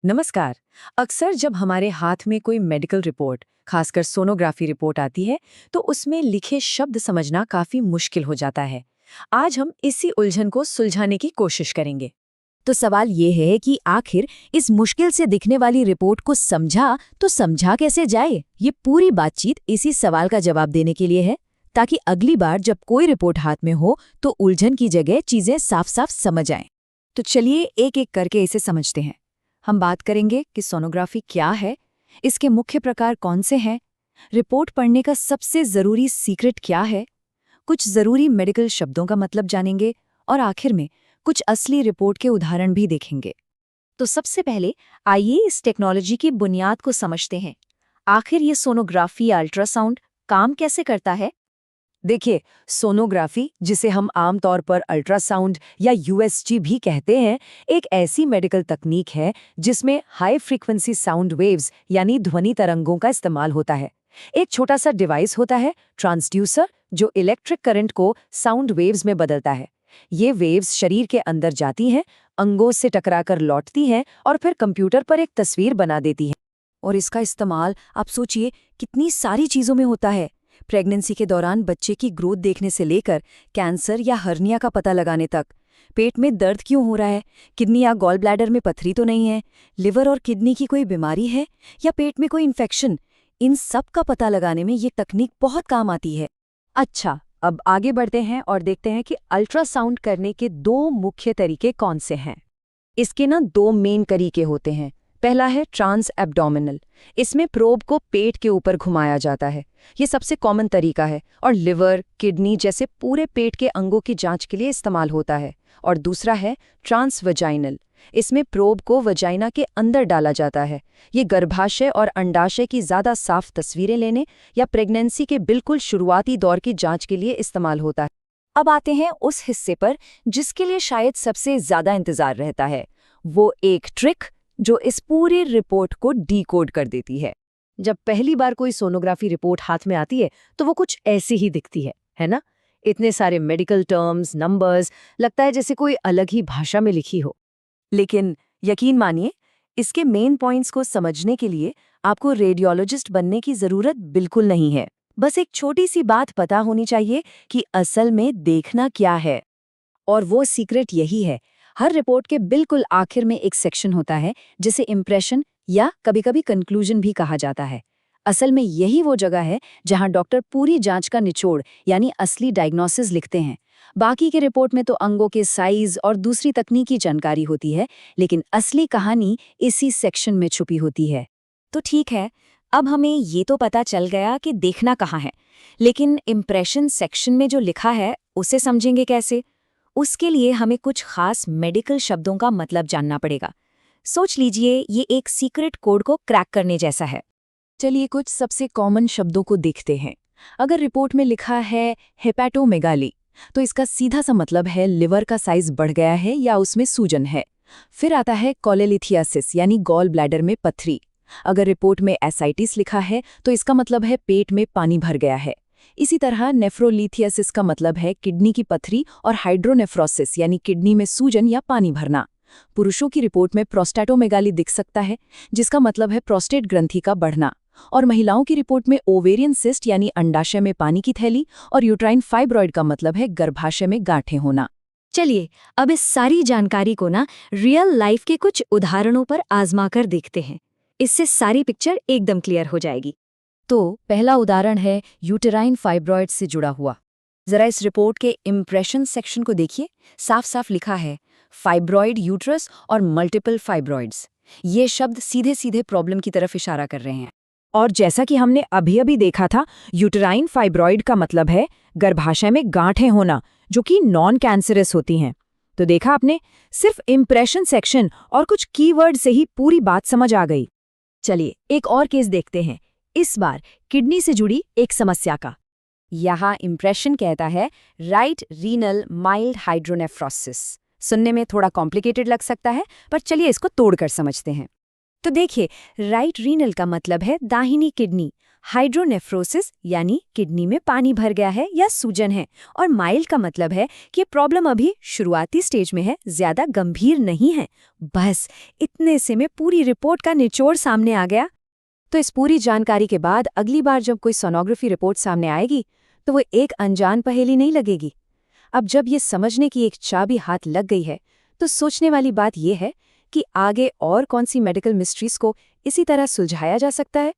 नमस्कार। अक्सर जब हमारे हाथ में कोई मेडिकल रिपोर्ट, खासकर सोनोग्राफी रिपोर्ट आती है, तो उसमें लिखे शब्द समझना काफी मुश्किल हो जाता है। आज हम इसी उलझन को सुलझाने की कोशिश करेंगे। तो सवाल ये है कि आखिर इस मुश्किल से दिखने वाली रिपोर्ट को समझा तो समझा कैसे जाए। ये पूरी बातचीत इसी सवाल का जवाब देने के लिए है, ताकि अगली बार जब कोई रिपोर्ट हाथ में हो तो उलझन की जगह चीजें साफ साफ समझ आएं। तो चलिए एक एक करके इसे समझते हैं। हम बात करेंगे कि सोनोग्राफी क्या है, इसके मुख्य प्रकार कौन से हैं, रिपोर्ट पढ़ने का सबसे जरूरी सीक्रेट क्या है, कुछ जरूरी मेडिकल शब्दों का मतलब जानेंगे और आखिर में कुछ असली रिपोर्ट के उदाहरण भी देखेंगे। तो सबसे पहले आइए इस टेक्नोलॉजी की बुनियाद को समझते हैं। आखिर ये सोनोग्राफी या अल्ट्रासाउंड काम कैसे करता है? देखिए, सोनोग्राफी, जिसे हम आमतौर पर अल्ट्रासाउंड या यूएसजी भी कहते हैं, एक ऐसी मेडिकल तकनीक है जिसमें हाई फ्रीक्वेंसी साउंड वेव्स यानी ध्वनि तरंगों का इस्तेमाल होता है। एक छोटा सा डिवाइस होता है, ट्रांसड्यूसर, जो इलेक्ट्रिक करंट को साउंड वेव्स में बदलता है। ये वेव्स शरीर के अंदर जाती हैं, अंगों से टकराकर लौटती हैं और फिर कंप्यूटर पर एक तस्वीर बना देती हैं। और इसका इस्तेमाल आप सोचिए कितनी सारी चीजों में होता है। प्रेगनेंसी के दौरान बच्चे की ग्रोथ देखने से लेकर कैंसर या हर्निया का पता लगाने तक, पेट में दर्द क्यों हो रहा है, किडनी या गॉल ब्लैडर में पथरी तो नहीं है, लिवर और किडनी की कोई बीमारी है या पेट में कोई इन्फेक्शन, इन सब का पता लगाने में ये तकनीक बहुत काम आती है। अच्छा, अब आगे बढ़ते हैं और देखते हैं कि अल्ट्रासाउंड करने के दो मुख्य तरीके कौन से हैं। इसके दो मेन तरीके होते हैं। पहला है ट्रांस एब्डोमिनल। इसमें प्रोब को पेट के ऊपर घुमाया जाता है। ये सबसे कॉमन तरीका है और लिवर, किडनी जैसे पूरे पेट के अंगों की जांच के लिए इस्तेमाल होता है। और दूसरा है ट्रांस वजाइनल। इसमें प्रोब को वजाइना के अंदर डाला जाता है। ये गर्भाशय और अंडाशय की ज़्यादा साफ तस्वीरें लेने या प्रेगनेंसी के बिल्कुल शुरुआती दौर की जांच के लिए इस्तेमाल होता है। अब आते हैं उस हिस्से पर जिसके लिए शायद सबसे ज्यादा इंतजार रहता है, वो एक ट्रिक जो इस पूरी रिपोर्ट को डीकोड कर देती है। जब पहली बार कोई सोनोग्राफी रिपोर्ट हाथ में आती है तो वो कुछ ऐसी ही दिखती है ना? इतने सारे मेडिकल टर्म्स, नंबर्स, लगता है जैसे कोई अलग ही भाषा में लिखी हो। लेकिन यकीन मानिए, इसके मेन पॉइंट्स को समझने के लिए आपको रेडियोलॉजिस्ट बनने की जरूरत बिल्कुल नहीं है। बस एक छोटी सी बात पता होनी चाहिए कि असल में देखना क्या है। और वो सीक्रेट यही है, हर रिपोर्ट के बिल्कुल आखिर में एक सेक्शन होता है जिसे इम्प्रेशन या कभी-कभी कंक्लूजन भी कहा जाता है। असल में यही वो जगह है जहां डॉक्टर पूरी जांच का निचोड़ यानी असली डायग्नोसिस लिखते हैं। बाकी के रिपोर्ट में तो अंगों के साइज और दूसरी तकनीकी जानकारी होती है, लेकिन असली कहानी इसी सेक्शन में छुपी होती है। तो ठीक है, अब हमें ये तो पता चल गया कि देखना कहाँ है, लेकिन इम्प्रेशन सेक्शन में जो लिखा है उसे समझेंगे कैसे? उसके लिए हमें कुछ खास मेडिकल शब्दों का मतलब जानना पड़ेगा। सोच लीजिए ये एक सीक्रेट कोड को क्रैक करने जैसा है। चलिए कुछ सबसे कॉमन शब्दों को देखते हैं। अगर रिपोर्ट में लिखा है हेपेटोमेगाली, तो इसका सीधा सा मतलब है लिवर का साइज बढ़ गया है या उसमें सूजन है। फिर आता है कोलेलिथियासिस यानी गॉल ब्लैडर में पथरी। अगर रिपोर्ट में एसाइटिस लिखा है तो इसका मतलब है पेट में पानी भर गया है। इसी तरह नेफ्रोलिथियासिस का मतलब है किडनी की पथरी और हाइड्रोनेफ्रोसिस यानी किडनी में सूजन या पानी भरना। पुरुषों की रिपोर्ट में प्रोस्टेटोमेगाली दिख सकता है, जिसका मतलब है प्रोस्टेट ग्रंथि का बढ़ना। और महिलाओं की रिपोर्ट में ओवेरियन सिस्ट यानी अंडाशय में पानी की थैली और यूट्राइन फाइब्रॉइड का मतलब है गर्भाशय में गांठें होना। चलिए अब इस सारी जानकारी को रियल लाइफ के कुछ उदाहरणों पर आजमा कर देखते हैं। इससे सारी पिक्चर एकदम क्लियर हो जाएगी। तो पहला उदाहरण है यूटेराइन फाइब्रॉइड से जुड़ा हुआ। जरा इस रिपोर्ट के इम्प्रेशन सेक्शन को देखिए, साफ साफ लिखा है फाइब्रॉइड यूट्रस और मल्टीपल फाइब्रॉइड्स। ये शब्द सीधे सीधे प्रॉब्लम की तरफ इशारा कर रहे हैं। और जैसा कि हमने अभी देखा था, यूटेराइन फाइब्रॉइड का मतलब है गर्भाशय में गांठें होना, जो कि नॉन कैंसरस होती हैं। तो देखा आपने, सिर्फ इम्प्रेशन सेक्शन और कुछ कीवर्ड से ही पूरी बात समझ आ गई। चलिए एक और केस देखते हैं, इस बार किडनी से जुड़ी एक समस्या का। यहाँ इम्प्रेशन कहता है राइट रीनल माइल्ड हाइड्रोनेफ्रोसिस। सुनने में थोड़ा कॉम्प्लिकेटेड लग सकता है, पर चलिए इसको तोड़कर समझते हैं। तो देखिए, राइट रीनल का मतलब है दाहिनी किडनी, हाइड्रोनेफ्रोसिस यानी किडनी में पानी भर गया है या सूजन है, और माइल्ड का मतलब है कि प्रॉब्लम अभी शुरुआती स्टेज में है, ज्यादा गंभीर नहीं है। बस इतने से में पूरी रिपोर्ट का निचोड़ सामने आ गया। तो इस पूरी जानकारी के बाद अगली बार जब कोई सोनोग्राफी रिपोर्ट सामने आएगी तो वो एक अनजान पहेली नहीं लगेगी। अब जब ये समझने की एक चाबी हाथ लग गई है तो सोचने वाली बात यह है कि आगे और कौन सी मेडिकल मिस्ट्रीज को इसी तरह सुलझाया जा सकता है।